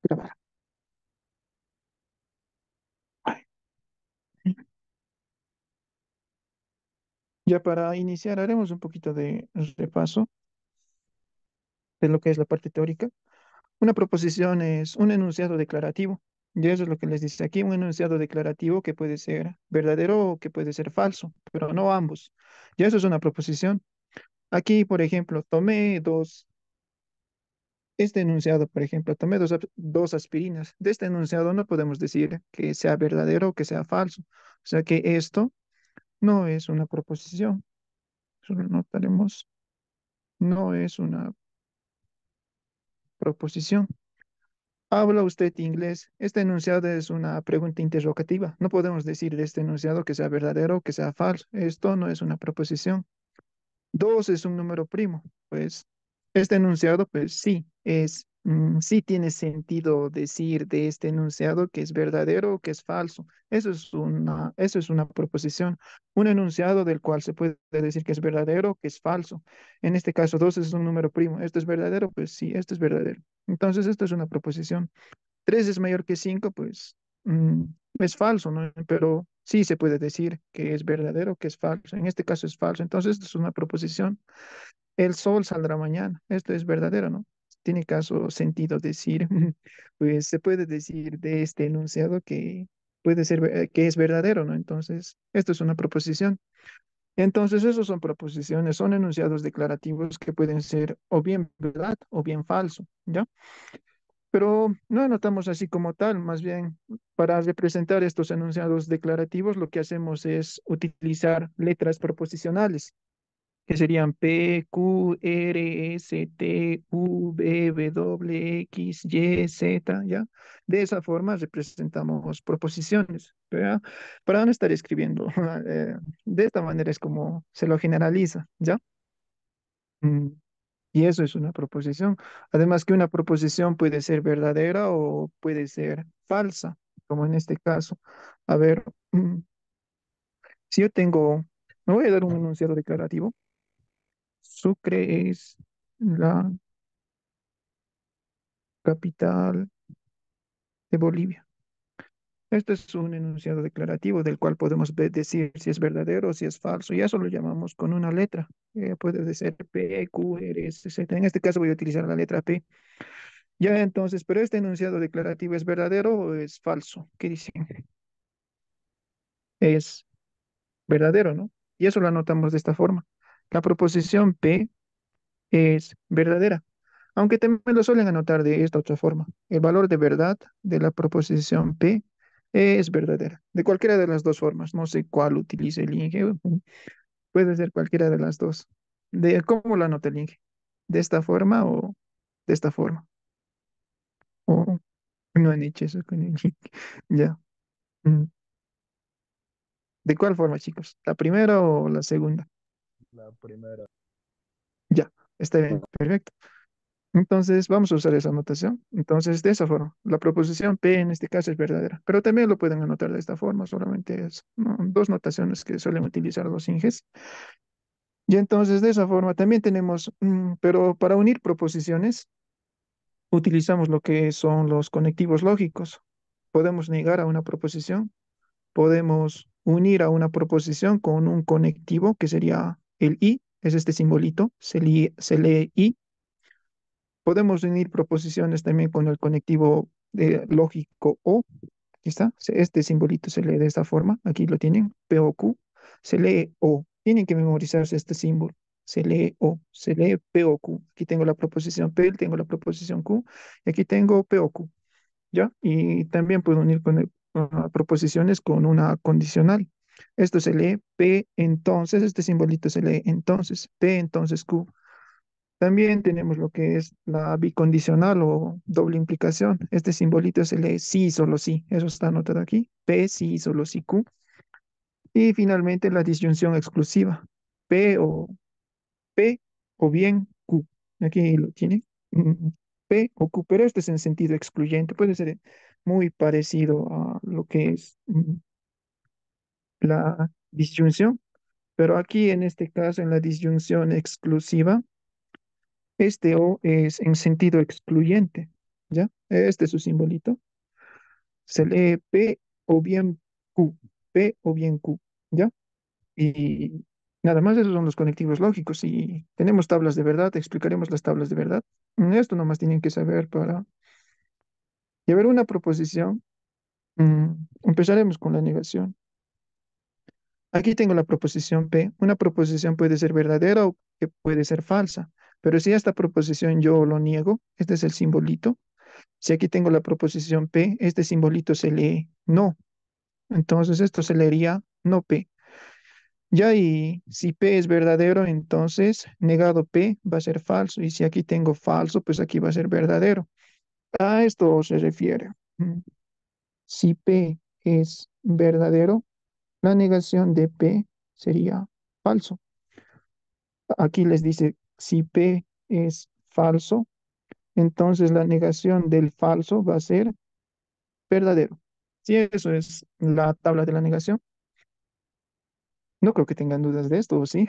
Grabar. Ay. Ya para iniciar haremos un poquito de repaso de lo que es la parte teórica. Una proposición es un enunciado declarativo. Y eso es lo que les dice aquí, un enunciado declarativo que puede ser verdadero o que puede ser falso, pero no ambos. Y eso es una proposición. Aquí, por ejemplo, este enunciado, por ejemplo, tomé dos aspirinas. De este enunciado no podemos decir que sea verdadero o que sea falso. O sea que esto no es una proposición. Solo notaremos, no es una proposición. ¿Habla usted inglés? Este enunciado es una pregunta interrogativa. No podemos decir de este enunciado que sea verdadero o que sea falso. Esto no es una proposición. Dos es un número primo. Pues este enunciado, pues sí tiene sentido decir de este enunciado que es verdadero o que es falso. Eso es una proposición. Un enunciado del cual se puede decir que es verdadero o que es falso. En este caso, dos es un número primo. ¿Esto es verdadero? Pues sí, esto es verdadero. Entonces, esto es una proposición. Tres es mayor que cinco, pues mm, es falso, ¿no? Pero sí se puede decir que es verdadero, que es falso. En este caso es falso. Entonces, esto es una proposición. El sol saldrá mañana. Esto es verdadero, ¿no? Tiene caso sentido decir, pues se puede decir de este enunciado que puede ser que es verdadero, ¿no? Entonces, esto es una proposición. Entonces, esos son proposiciones, son enunciados declarativos que pueden ser o bien verdad o bien falso, ¿ya? Pero no anotamos así como tal, más bien para representar estos enunciados declarativos, lo que hacemos es utilizar letras proposicionales, que serían P, Q, R, S, T, V, W, X, Y, Z, ¿ya? De esa forma representamos proposiciones, ¿verdad? Para no estar escribiendo, de esta manera es como se lo generaliza, ¿ya? Mm, Y eso es una proposición. Además que una proposición puede ser verdadera o puede ser falsa, como en este caso. A ver, si yo tengo, me voy a dar un enunciado declarativo. Sucre es la capital de Bolivia. Esto es un enunciado declarativo del cual podemos decir si es verdadero o si es falso. Y eso lo llamamos con una letra. Puede ser P, Q, R, S, Z. En este caso voy a utilizar la letra P. Ya entonces, pero este enunciado declarativo ¿es verdadero o es falso? ¿Qué dicen? Es verdadero, ¿no? Y eso lo anotamos de esta forma. La proposición P es verdadera, aunque también lo suelen anotar de esta otra forma. El valor de verdad de la proposición P es verdadera, de cualquiera de las dos formas. No sé cuál utilice el INGE, puede ser cualquiera de las dos. ¿Cómo lo anota el INGE? ¿De esta forma o de esta forma? O no han hecho eso con el INGE. Ya. Mm. ¿De cuál forma, chicos? ¿La primera o la segunda? La primera. Ya, está bien, perfecto. Entonces, vamos a usar esa anotación. Entonces, de esa forma, la proposición P en este caso es verdadera, pero también lo pueden anotar de esta forma, solamente es ¿no? Dos notaciones que suelen utilizar los inges. Y entonces, de esa forma, también tenemos, pero para unir proposiciones, utilizamos lo que son los conectivos lógicos. Podemos negar a una proposición, podemos unir a una proposición con un conectivo que sería el I, es este simbolito, se lee I. Podemos unir proposiciones también con el conectivo lógico O. Aquí está, este simbolito se lee de esta forma, aquí lo tienen, P o Q, se lee O. Tienen que memorizarse este símbolo. Se lee O, se lee P o Q. Aquí tengo la proposición P, tengo la proposición Q, y aquí tengo P o Q. ¿Ya? Y también puedo unir proposiciones con una condicional. Esto se lee P, entonces, este simbolito se lee entonces, P, entonces Q. También tenemos lo que es la bicondicional o doble implicación. Este simbolito se lee sí, solo sí. Eso está anotado aquí. P, sí, solo sí, Q. Y finalmente la disyunción exclusiva. P o P o bien Q. Aquí lo tienen. Mm, P o Q, pero este es en sentido excluyente. Puede ser muy parecido a lo que es la disyunción, pero aquí en este caso, en la disyunción exclusiva, este O es en sentido excluyente, ¿ya? Este es su simbolito. Se lee P o bien Q, P o bien Q, ¿ya? Y nada más, esos son los conectivos lógicos. Si tenemos tablas de verdad, explicaremos las tablas de verdad. Esto nomás tienen que saber para llevar una proposición. mm, Empezaremos con la negación. Aquí tengo la proposición P. Una proposición puede ser verdadera o que puede ser falsa. Pero si esta proposición yo lo niego, este es el simbolito. Si aquí tengo la proposición P, este simbolito se lee no. Entonces esto se leería no P. Ya, y si P es verdadero, entonces negado P va a ser falso. Y si aquí tengo falso, pues aquí va a ser verdadero. A esto se refiere. Si P es verdadero, la negación de P sería falso. Aquí les dice, si P es falso, entonces la negación del falso va a ser verdadero. Si eso es la tabla de la negación, no creo que tengan dudas de esto, ¿o sí?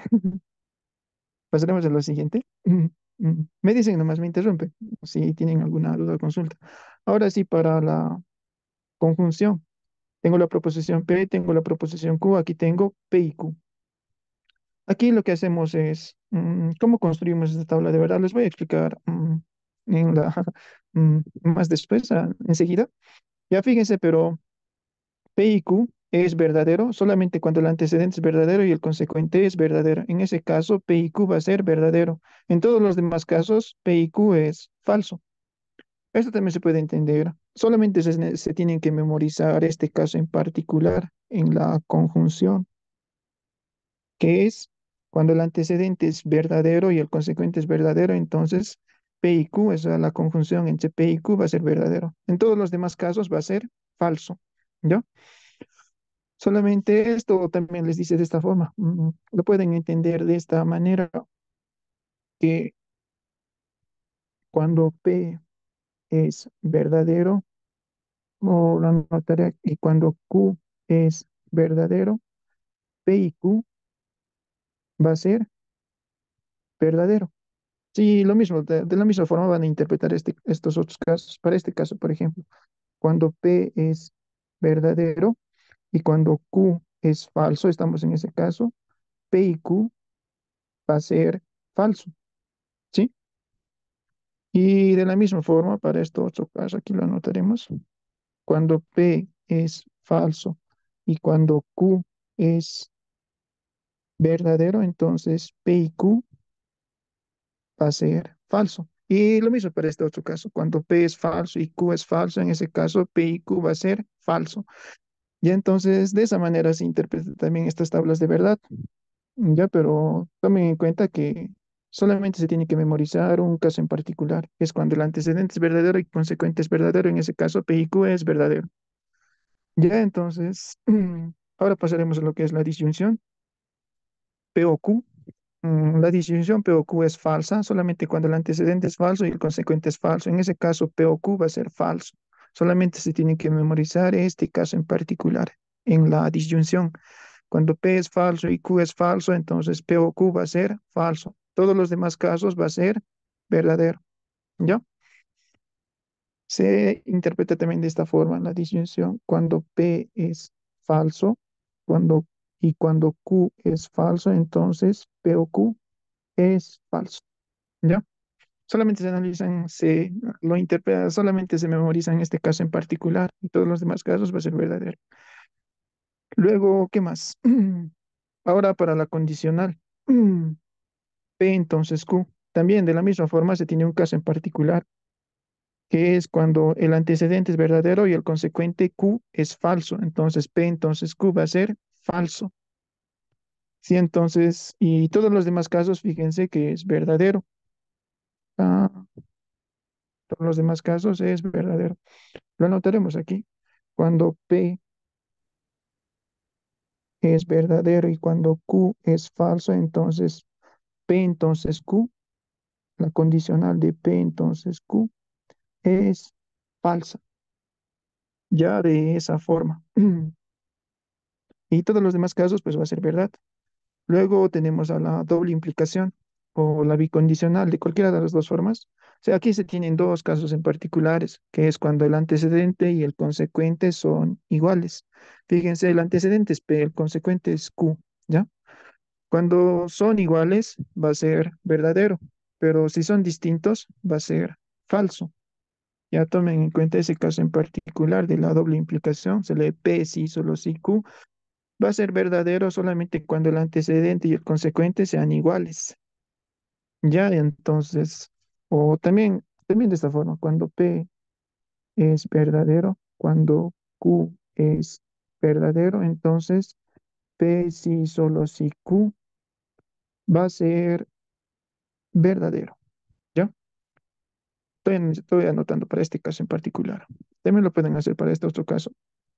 Pasaremos a lo siguiente. Me dicen, nomás me interrumpe, si tienen alguna duda o consulta. Ahora sí, para la conjunción. Tengo la proposición P, tengo la proposición Q, aquí tengo P y Q. Aquí lo que hacemos es, ¿cómo construimos esta tabla? De verdad, les voy a explicar en la, más después, enseguida. Ya fíjense, pero P y Q es verdadero solamente cuando el antecedente es verdadero y el consecuente es verdadero. En ese caso, P y Q va a ser verdadero. En todos los demás casos, P y Q es falso. Esto también se puede entender. Solamente se tienen que memorizar este caso en particular en la conjunción, que es cuando el antecedente es verdadero y el consecuente es verdadero, entonces P y Q, esa es la conjunción entre P y Q va a ser verdadero. En todos los demás casos va a ser falso. ¿Ya? Solamente esto también les dice de esta forma. Lo pueden entender de esta manera, que cuando P es verdadero, o la notaré, y cuando Q es verdadero, P y Q va a ser verdadero. Sí, lo mismo, de la misma forma van a interpretar estos otros casos. Para este caso, por ejemplo, cuando P es verdadero y cuando Q es falso, estamos en ese caso, P y Q va a ser falso. ¿Sí? Y de la misma forma, para este otro caso, aquí lo anotaremos. Cuando P es falso y cuando Q es verdadero, entonces P y Q va a ser falso. Y lo mismo para este otro caso. Cuando P es falso y Q es falso, en ese caso P y Q va a ser falso. Y entonces de esa manera se interpretan también estas tablas de verdad. Ya, pero tomen en cuenta que solamente se tiene que memorizar un caso en particular. Es cuando el antecedente es verdadero y consecuente es verdadero. En ese caso, P y Q es verdadero. Ya, entonces, ahora pasaremos a lo que es la disyunción. P o Q. La disyunción P o Q es falsa solamente cuando el antecedente es falso y el consecuente es falso. En ese caso, P o Q va a ser falso. Solamente se tiene que memorizar este caso en particular en la disyunción. Cuando P es falso y Q es falso, entonces P o Q va a ser falso. Todos los demás casos va a ser verdadero. ¿Ya? Se interpreta también de esta forma la disyunción. Cuando P es falso, cuando, y cuando Q es falso, entonces P o Q es falso. ¿Ya? Solamente se analizan, se lo interpreta, solamente se memoriza en este caso en particular y todos los demás casos va a ser verdadero. Luego, ¿qué más? Ahora para la condicional. P entonces Q. También de la misma forma se tiene un caso en particular, que es cuando el antecedente es verdadero y el consecuente Q es falso. Entonces P entonces Q va a ser falso. Sí, entonces, y todos los demás casos, fíjense que es verdadero. Ah, todos los demás casos es verdadero. Lo anotaremos aquí. Cuando P es verdadero y cuando Q es falso, entonces P entonces Q, la condicional de P entonces Q es falsa. Ya de esa forma. Y todos los demás casos, pues va a ser verdad. Luego tenemos a la doble implicación o la bicondicional, de cualquiera de las dos formas. sea, aquí se tienen dos casos en particulares, que es cuando el antecedente y el consecuente son iguales. Fíjense, el antecedente es P, el consecuente es Q, ¿ya? Cuando son iguales, va a ser verdadero, pero si son distintos, va a ser falso. Ya tomen en cuenta ese caso en particular de la doble implicación, se lee P si, solo si Q, va a ser verdadero solamente cuando el antecedente y el consecuente sean iguales. Ya, entonces, o también de esta forma, cuando P es verdadero, cuando Q es verdadero, entonces P si, solo si Q va a ser verdadero. ¿Ya? Estoy anotando para este caso en particular. También lo pueden hacer para este otro caso,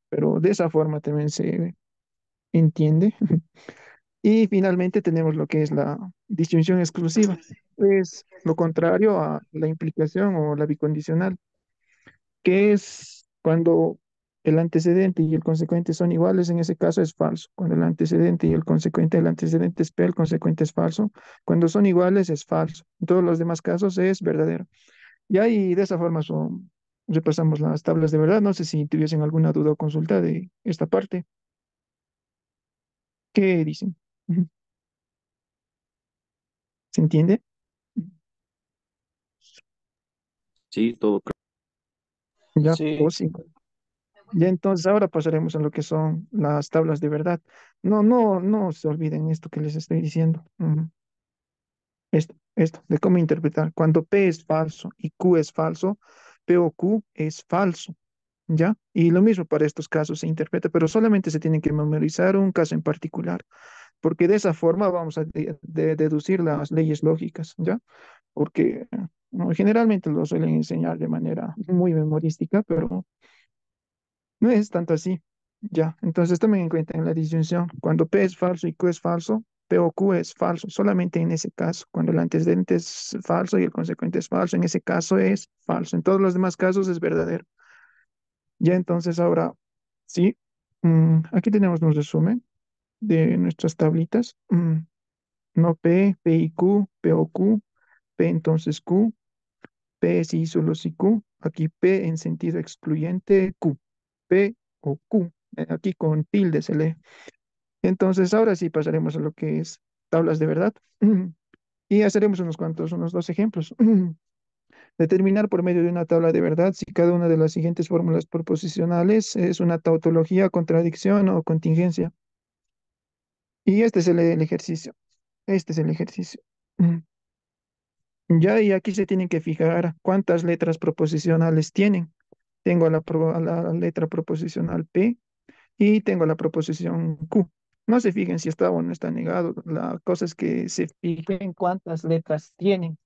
pero de esa forma también se entiende. Y finalmente tenemos lo que es la disyunción exclusiva. Es lo contrario a la implicación o la bicondicional, que es cuando el antecedente y el consecuente son iguales, en ese caso es falso. Cuando el antecedente es P, el consecuente es falso. Cuando son iguales es falso. En todos los demás casos es verdadero. Y ahí de esa forma repasamos las tablas de verdad. No sé si tuviesen alguna duda o consulta de esta parte. ¿Qué dicen? Ujú. ¿Se entiende? Sí, todo claro. Ya, o Sí, sí. Ya entonces ahora pasaremos a lo que son las tablas de verdad. No se olviden esto que les estoy diciendo. Ujú. Esto, de cómo interpretar. Cuando P es falso y Q es falso, P o Q es falso. ¿Ya? Y lo mismo para estos casos se interpreta, pero solamente se tienen que memorizar un caso en particular, porque de esa forma vamos a deducir las leyes lógicas, ¿ya? Porque no, generalmente lo suelen enseñar de manera muy memorística, pero no es tanto así, ¿ya? Entonces tomen en cuenta en la disyunción, cuando P es falso y Q es falso, P o Q es falso, solamente en ese caso, cuando el antecedente es falso y el consecuente es falso, en ese caso es falso, en todos los demás casos es verdadero. Ya entonces ahora, sí, aquí tenemos un resumen de nuestras tablitas. No P, P y Q, P o Q, P entonces Q, P sí, solo si Q, aquí P en sentido excluyente, Q, P o Q, aquí con tilde se lee. Entonces ahora sí pasaremos a lo que es tablas de verdad. Y haceremos unos dos ejemplos. Determinar por medio de una tabla de verdad si cada una de las siguientes fórmulas proposicionales es una tautología, contradicción o contingencia. Y este es el ejercicio. Este es el ejercicio. Mm. Ya, y aquí se tienen que fijar cuántas letras proposicionales tienen. Tengo a la letra proposicional P y tengo la proposición Q. No se fijen si está o no está negado. La cosa es que se fijen cuántas letras tienen.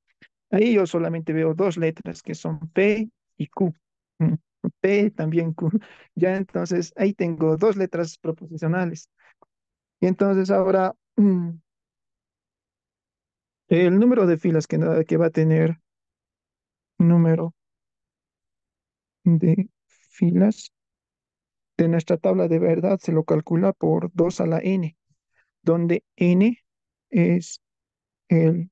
Ahí yo solamente veo dos letras que son P y Q. Mm, P también Q. Ya entonces ahí tengo dos letras proposicionales. Y entonces ahora el número de filas que va a tener número de filas de nuestra tabla de verdad se lo calcula por 2 a la n, donde n es el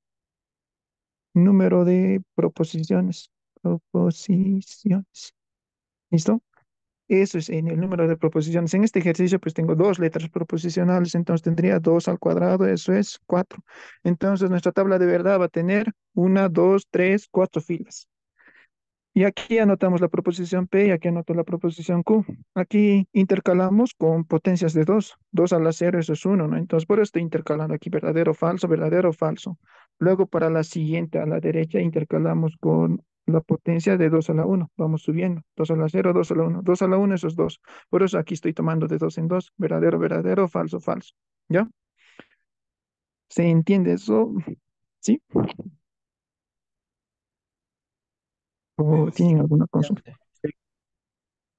número de proposiciones. Proposiciones. ¿Listo? Eso es en el número de proposiciones. En este ejercicio, pues tengo dos letras proposicionales, entonces tendría 2 al cuadrado, eso es 4. Entonces, nuestra tabla de verdad va a tener una, dos, tres, cuatro filas. Y aquí anotamos la proposición P y aquí anoto la proposición Q. Aquí intercalamos con potencias de 2. 2 a la cero, eso es uno, ¿no? Entonces, por eso estoy intercalando aquí verdadero, falso. Luego, para la siguiente, a la derecha, intercalamos con la potencia de 2 a la uno. Vamos subiendo. 2 a la cero, 2 a la uno. 2 a la uno, eso es 2. Por eso aquí estoy tomando de 2 en 2. Verdadero, falso, falso. ¿Ya? ¿Se entiende eso? ¿Sí? ¿O tienen alguna consulta?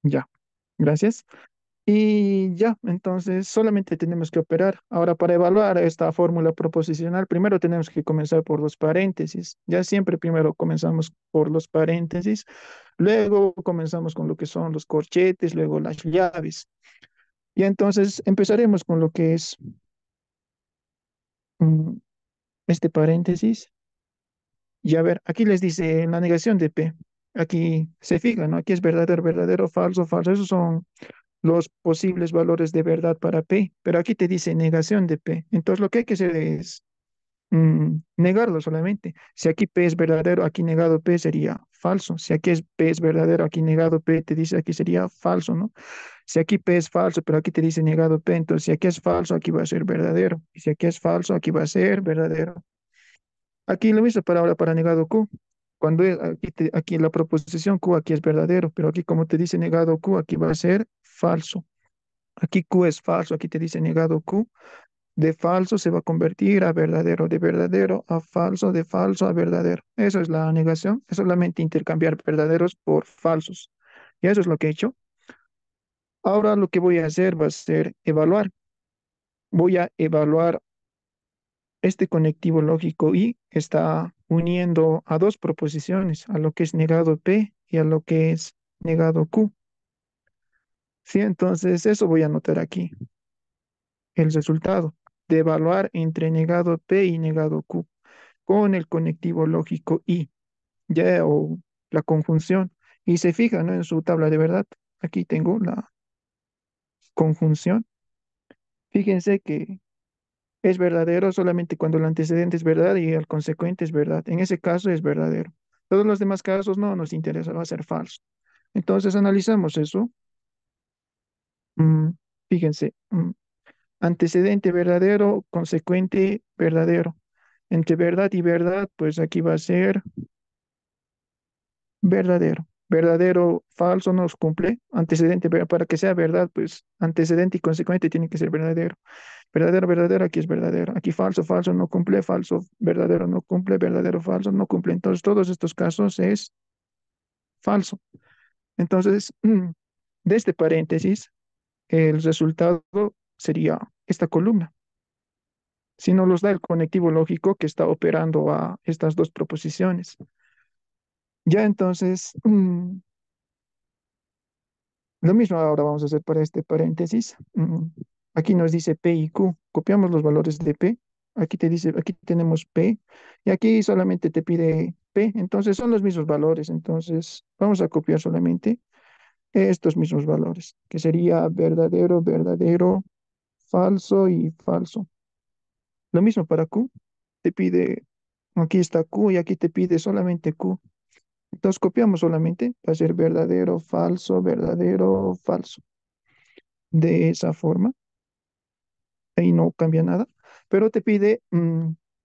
Ya. Gracias. Y ya, entonces solamente tenemos que operar. Ahora, para evaluar esta fórmula proposicional, primero tenemos que comenzar por los paréntesis. Ya siempre primero comenzamos por los paréntesis, luego comenzamos con lo que son los corchetes, luego las llaves. Y entonces empezaremos con lo que es mm, este paréntesis. Y a ver, aquí les dice la negación de P. Aquí se fija, ¿no? Aquí es verdadero, verdadero, falso, falso. Esos son los posibles valores de verdad para P. Pero aquí te dice negación de P. Entonces lo que hay que hacer es negarlo solamente. Si aquí P es verdadero, aquí negado P sería falso. Si aquí P es verdadero, aquí negado P te dice aquí sería falso, ¿no? Si aquí P es falso, pero aquí te dice negado P, entonces si aquí es falso, aquí va a ser verdadero. Y si aquí es falso, aquí va a ser verdadero. Aquí lo mismo para ahora para negado Q. Cuando aquí, aquí la proposición Q aquí es verdadero, pero aquí como te dice negado Q, aquí va a ser falso. Aquí Q es falso, aquí te dice negado Q. De falso se va a convertir a verdadero, de verdadero a falso, de falso a verdadero. Eso es la negación, es solamente intercambiar verdaderos por falsos. Y eso es lo que he hecho. Ahora lo que voy a hacer va a ser evaluar. Voy a evaluar este conectivo lógico y está uniendo a dos proposiciones, a lo que es negado P y a lo que es negado Q. Sí, entonces eso voy a anotar aquí, el resultado de evaluar entre negado P y negado Q con el conectivo lógico y, ya, o la conjunción. Y se fija, ¿no? En su tabla de verdad. Aquí tengo la conjunción. Fíjense que es verdadero solamente cuando el antecedente es verdad y el consecuente es verdad. En ese caso es verdadero. Todos los demás casos no nos interesa, va a ser falso. Entonces analizamos eso. Mm, fíjense, antecedente verdadero, consecuente verdadero. Entre verdad y verdad, pues aquí va a ser verdadero. Verdadero, falso nos cumple. Antecedente, para que sea verdad, pues antecedente y consecuente tienen que ser verdadero. Verdadero, verdadero, aquí es verdadero. Aquí falso, falso no cumple, falso, verdadero no cumple, verdadero, falso no cumple. Entonces, todos estos casos es falso. Entonces, de este paréntesis, el resultado sería esta columna. Si nos los da el conectivo lógico que está operando a estas dos proposiciones. Ya entonces, lo mismo ahora vamos a hacer para este paréntesis. Aquí nos dice P y Q. Copiamos los valores de P. Aquí te dice, aquí tenemos P y aquí solamente te pide P. Entonces son los mismos valores. Entonces vamos a copiar solamente estos mismos valores, que sería verdadero, verdadero, falso y falso. Lo mismo para Q. Te pide, aquí está Q y aquí te pide solamente Q. Entonces copiamos solamente, va a ser verdadero, falso, falso. De esa forma, ahí no cambia nada, pero te pide,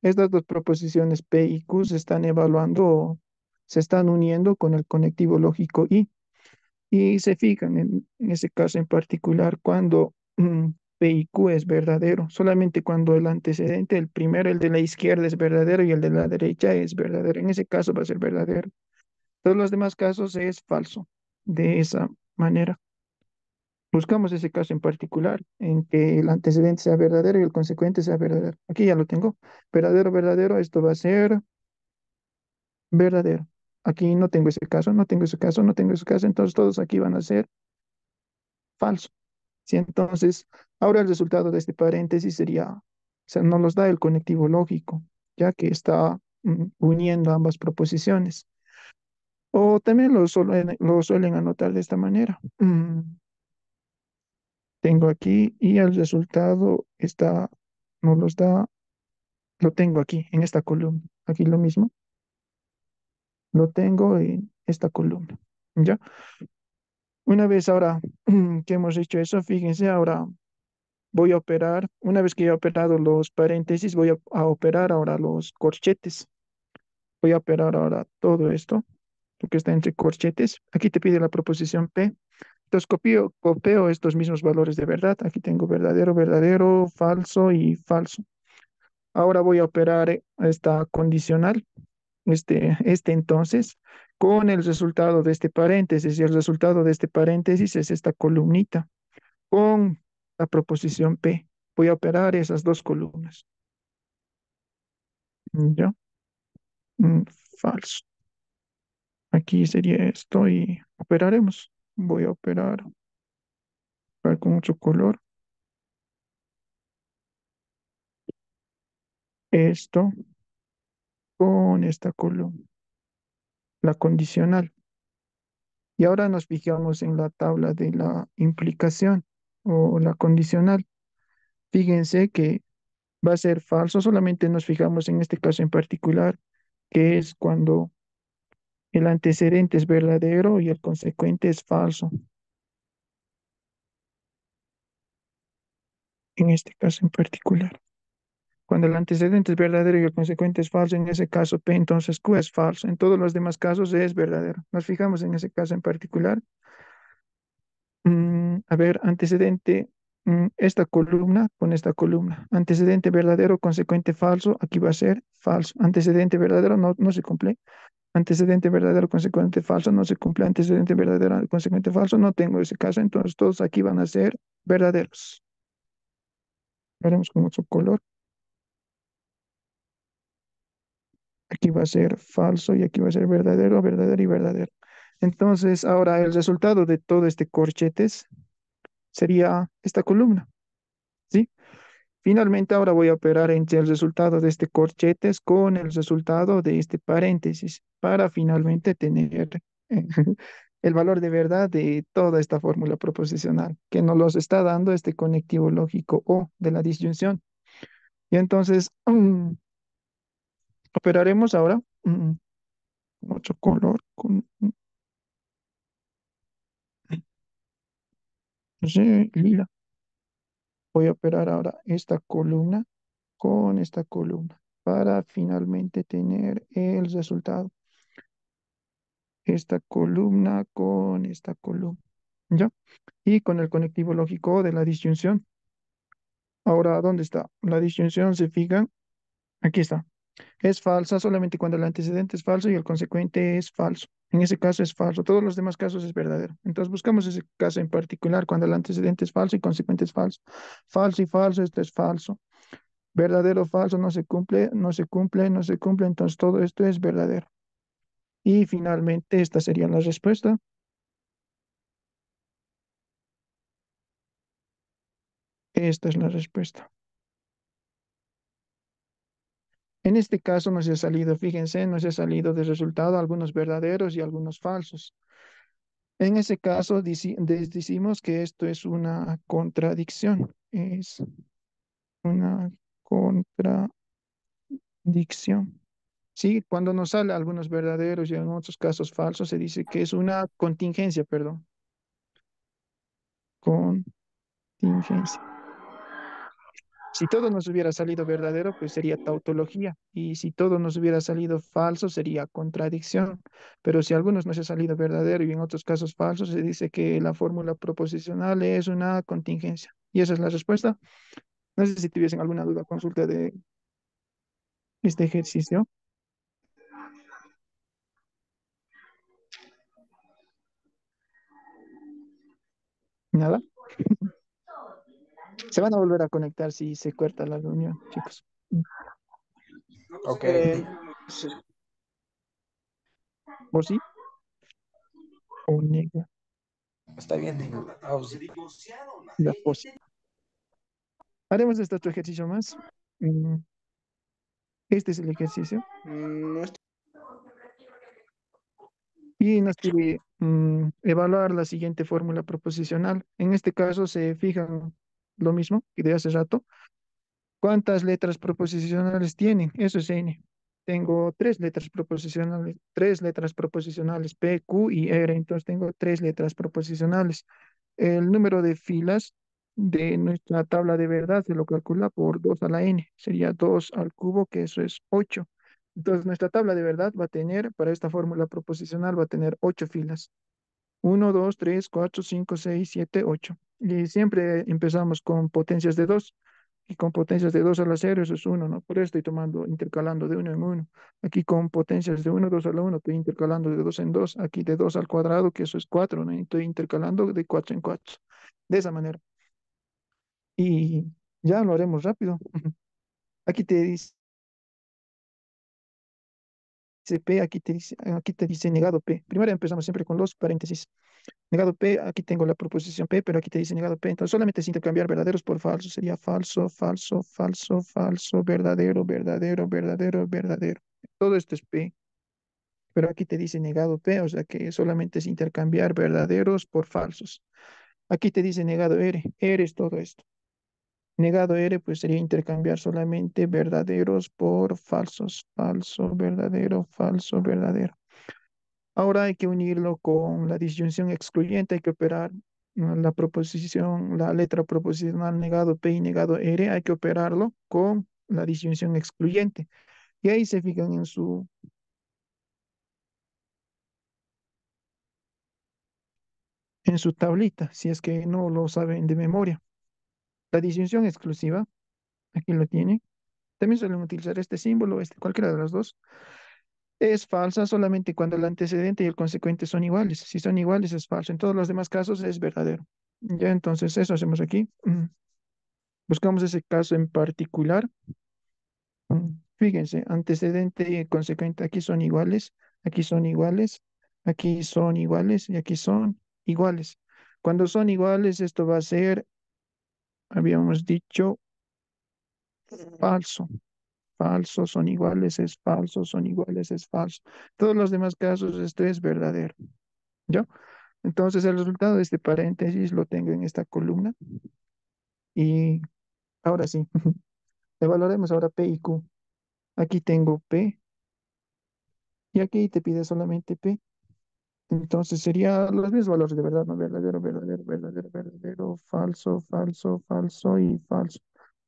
estas dos proposiciones P y Q se están evaluando, se están uniendo con el conectivo lógico y se fijan en ese caso en particular cuando P y Q es verdadero, solamente cuando el antecedente, el primero, el de la izquierda es verdadero y el de la derecha es verdadero, en ese caso va a ser verdadero. Todos los demás casos es falso, de esa manera. Buscamos ese caso en particular, en que el antecedente sea verdadero y el consecuente sea verdadero. Aquí ya lo tengo. Verdadero, verdadero, esto va a ser verdadero. Aquí no tengo ese caso, no tengo ese caso, no tengo ese caso, entonces todos aquí van a ser falso. ¿Sí? Entonces, ahora el resultado de este paréntesis sería, o sea, nos los da el conectivo lógico, ya que está uniendo ambas proposiciones. O también lo suelen anotar de esta manera. Tengo aquí y el resultado está, nos los da, lo tengo aquí en esta columna. Aquí lo mismo, lo tengo en esta columna. ¿Ya? Una vez ahora que hemos hecho eso, fíjense, ahora voy a operar, una vez que he operado los paréntesis, voy a operar ahora los corchetes. Voy a operar ahora todo esto, lo que está entre corchetes. Aquí te pide la proposición P. Entonces copio estos mismos valores de verdad. Aquí tengo verdadero, verdadero, falso y falso. Ahora voy a operar esta condicional, este entonces, con el resultado de este paréntesis. Y el resultado de este paréntesis es esta columnita con la proposición P. Voy a operar esas dos columnas. ¿Ya? Mm, Falso. Aquí sería esto y operaremos. Voy a operar con otro color. Esto. con esta columna, la condicional. Y ahora nos fijamos en la tabla de la implicación o la condicional. Fíjense que va a ser falso, solamente nos fijamos en este caso en particular, que es cuando el antecedente es verdadero y el consecuente es falso. En este caso en particular. Cuando el antecedente es verdadero y el consecuente es falso, en ese caso P, entonces Q es falso. En todos los demás casos es verdadero. Nos fijamos en ese caso en particular. A ver, antecedente, esta columna con esta columna. Antecedente verdadero, consecuente falso, aquí va a ser falso. Antecedente verdadero no se cumple. Antecedente verdadero, consecuente falso, no se cumple. Antecedente verdadero, consecuente falso, no tengo ese caso. Entonces todos aquí van a ser verdaderos. Veremos con otro color. Aquí va a ser falso y aquí va a ser verdadero, verdadero y verdadero. Entonces, ahora el resultado de todo este corchetes sería esta columna, ¿sí? Finalmente, ahora voy a operar entre el resultado de este corchetes con el resultado de este paréntesis para finalmente tener eh, el valor de verdad de toda esta fórmula proposicional que nos los está dando este conectivo lógico O de la disyunción. Y entonces, operaremos ahora con otro color, con no sé, lila. Voy a operar ahora esta columna con esta columna para finalmente tener el resultado. Esta columna con esta columna. ¿Ya? Y con el conectivo lógico de la disyunción. Ahora, ¿dónde está? La disyunción se fija. Aquí está. Es falsa solamente cuando el antecedente es falso y el consecuente es falso. En ese caso es falso. Todos los demás casos es verdadero. Entonces buscamos ese caso en particular cuando el antecedente es falso y consecuente es falso. Falso y falso, esto es falso. Verdadero o falso, no se cumple, no se cumple, no se cumple, entonces todo esto es verdadero. Y finalmente esta sería la respuesta. Esta es la respuesta. En este caso nos ha salido, fíjense, nos ha salido de resultado algunos verdaderos y algunos falsos. En ese caso decimos que esto es una contradicción. Es una contradicción. Sí, cuando nos sale algunos verdaderos y en otros casos falsos, se dice que es una contingencia, perdón. Contingencia. Si todo nos hubiera salido verdadero, pues sería tautología. Y si todo nos hubiera salido falso, sería contradicción. Pero si algunos nos ha salido verdadero y en otros casos falso, se dice que la fórmula proposicional es una contingencia. Y esa es la respuesta. No sé si tuviesen alguna duda, consulta de este ejercicio. Nada. Se van a volver a conectar si se corta la reunión, chicos. Ok, Sí. ¿Vos sí? O nega está bien, digo. la pos. Haremos este otro ejercicio más. Mm, Este es el ejercicio. No estoy. Y nos pide evaluar la siguiente fórmula proposicional. En este caso se fijan lo mismo que de hace rato. ¿Cuántas letras proposicionales tienen? Eso es N. Tengo tres letras proposicionales, P, Q y R. Entonces tengo tres letras proposicionales. El número de filas de nuestra tabla de verdad se lo calcula por 2 a la N. Sería 2 al cubo, que eso es 8. Entonces nuestra tabla de verdad va a tener, para esta fórmula proposicional, va a tener 8 filas. Uno, 2, 3, 4, 5, 6, 7, 8. Y siempre empezamos con potencias de 2. Y con potencias de 2 a la 0, eso es uno, ¿no? Por eso estoy tomando, intercalando de uno en uno. Aquí con potencias de uno, 2 a la uno, estoy intercalando de 2 en 2. Aquí de 2 al cuadrado, que eso es 4, ¿no? Y estoy intercalando de 4 en 4. De esa manera. Y ya lo haremos rápido. Aquí te dice P, aquí te dice negado P. Primero empezamos siempre con los paréntesis. Negado P, aquí tengo la proposición P, pero aquí te dice negado P. Entonces solamente es intercambiar verdaderos por falsos. Sería falso, falso, falso, falso, verdadero, verdadero, verdadero, verdadero. todo esto es P, pero aquí te dice negado P, o sea que solamente es intercambiar verdaderos por falsos. Aquí te dice negado R, R es todo esto. Negado R, pues sería intercambiar solamente verdaderos por falsos. Falso, verdadero, falso, verdadero. Ahora hay que unirlo con la disyunción excluyente, hay que operar la proposición, la letra proposicional negado P y negado R, hay que operarlo con la disyunción excluyente. Y ahí se fijan en su tablita, si es que no lo saben de memoria. La disyunción exclusiva, aquí lo tienen. También suelen utilizar este símbolo, este, cualquiera de las dos. Es falsa solamente cuando el antecedente y el consecuente son iguales. Si son iguales es falso. En todos los demás casos es verdadero. Ya, entonces eso hacemos aquí. Buscamos ese caso en particular. Fíjense, antecedente y consecuente aquí son iguales, aquí son iguales, aquí son iguales y aquí son iguales. Cuando son iguales, esto va a ser, habíamos dicho, falso. Falso, son iguales, es falso, son iguales, es falso. Todos los demás casos, esto es verdadero. ¿Ya? Entonces, el resultado de este paréntesis lo tengo en esta columna. Y ahora sí, evaluaremos ahora P y Q. Aquí tengo P y aquí te pide solamente P. Entonces sería los mismos valores de verdad, ¿no? Verdadero, verdadero, verdadero, verdadero, falso, falso, falso y falso.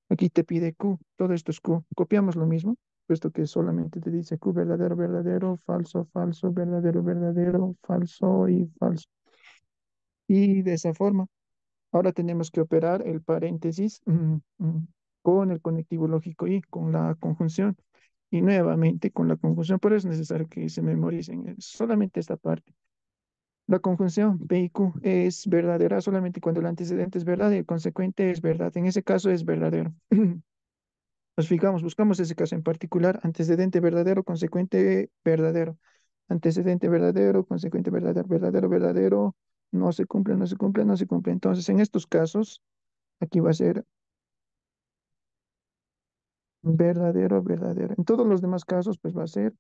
Aquí te pide Q, todo esto es Q. Copiamos lo mismo, puesto que solamente te dice Q, verdadero, verdadero, falso, falso, verdadero, verdadero, falso y falso. Y de esa forma, ahora tenemos que operar el paréntesis con el conectivo lógico y con la conjunción. Y nuevamente con la conjunción, pero es necesario que se memoricen solamente esta parte. La conjunción P y Q es verdadera solamente cuando el antecedente es verdad y el consecuente es verdad. En ese caso es verdadero. Nos fijamos, buscamos ese caso en particular, antecedente verdadero, consecuente verdadero. Antecedente verdadero, consecuente verdadero, verdadero, verdadero, no se cumple, no se cumple, no se cumple. Entonces, en estos casos, aquí va a ser verdadero, verdadero. En todos los demás casos, pues va a ser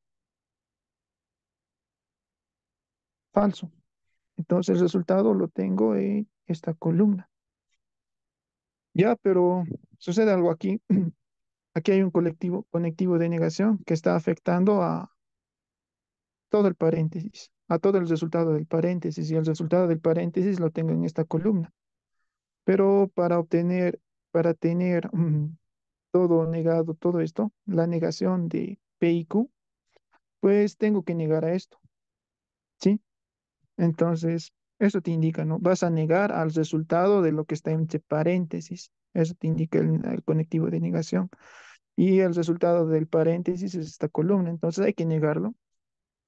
falso. Entonces, el resultado lo tengo en esta columna. Ya, pero sucede algo aquí. Aquí hay un conectivo de negación que está afectando a todo el paréntesis, a todo el resultado del paréntesis, y el resultado del paréntesis lo tengo en esta columna. Pero para tener todo negado, todo esto, la negación de P y Q, pues tengo que negar a esto, ¿sí? Entonces, eso te indica, ¿no? Vas a negar al resultado de lo que está entre paréntesis. Eso te indica el conectivo de negación. Y el resultado del paréntesis es esta columna. Entonces hay que negarlo.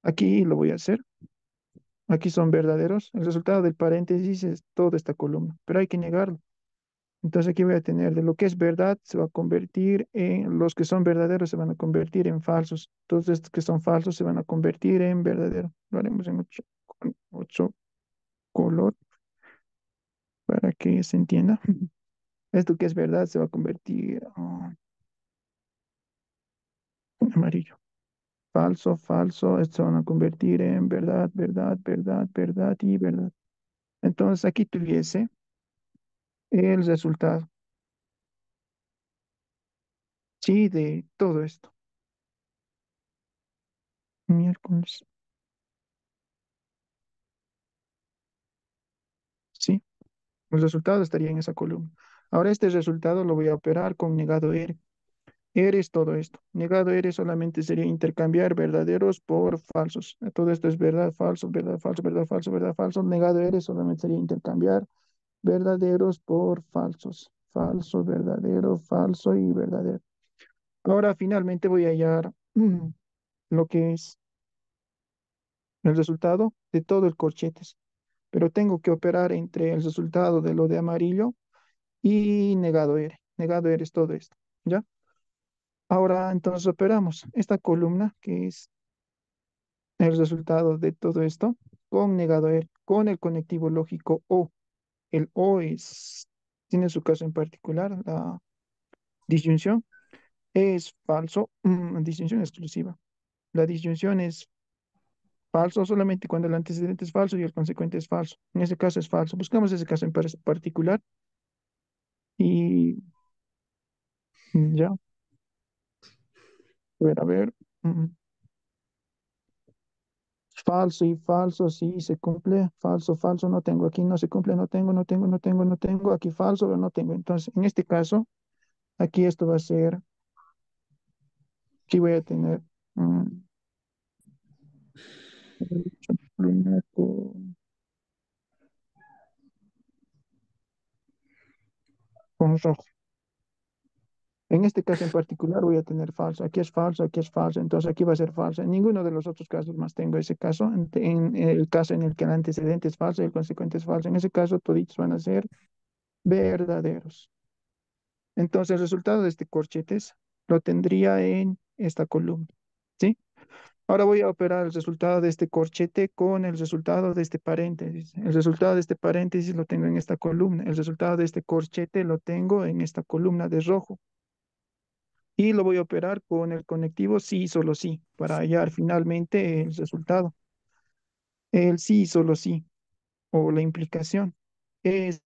Aquí lo voy a hacer. Aquí son verdaderos. El resultado del paréntesis es toda esta columna, pero hay que negarlo. Entonces aquí voy a tener de lo que es verdad se va a convertir en, los que son verdaderos se van a convertir en falsos. Todos estos que son falsos se van a convertir en verdadero. Lo haremos en ocho color para que se entienda. Esto que es verdad se va a convertir en amarillo. Falso, falso, estos se van a convertir en verdad, verdad, verdad, verdad y verdad. Entonces aquí tuviese el resultado, sí, de todo esto. Miércoles, sí, el resultado estaría en esa columna. Ahora este resultado lo voy a operar con negado R. R es todo esto. Negado R solamente sería intercambiar verdaderos por falsos. Todo esto es verdad, falso, verdad, falso, verdad, falso, verdad, falso. Negado R solamente sería intercambiar verdaderos por falsos. Falso, verdadero, falso y verdadero. Ahora finalmente voy a hallar lo que es el resultado de todo el corchetes, pero tengo que operar entre el resultado de lo de amarillo y negado R. Negado R es todo esto, ¿ya? Ahora entonces operamos esta columna que es el resultado de todo esto con negado R, con el conectivo lógico O. El O tiene su caso en particular, la disyunción es falso, disyunción exclusiva. La disyunción es falso solamente cuando el antecedente es falso y el consecuente es falso. En ese caso es falso. Buscamos ese caso en particular y ya, a ver. mm, Falso y falso, sí, se cumple. Falso, falso, no tengo. Aquí no se cumple, no tengo, no tengo, no tengo, no tengo. Aquí falso, pero no tengo. Entonces, en este caso, aquí esto va a ser, aquí voy a tener mm, pluma con rojo. En este caso en particular voy a tener falso. Aquí es falso, aquí es falso. Entonces aquí va a ser falso. En ninguno de los otros casos más tengo ese caso. En el caso en el que el antecedente es falso y el consecuente es falso. En ese caso, toditos van a ser verdaderos. Entonces, el resultado de este corchetes lo tendría en esta columna, ¿sí? Ahora voy a operar el resultado de este corchete con el resultado de este paréntesis. El resultado de este paréntesis lo tengo en esta columna. El resultado de este corchete lo tengo en esta columna de rojo. Y lo voy a operar con el conectivo sí, solo sí, para hallar finalmente el resultado. El sí, solo sí, o la implicación. Es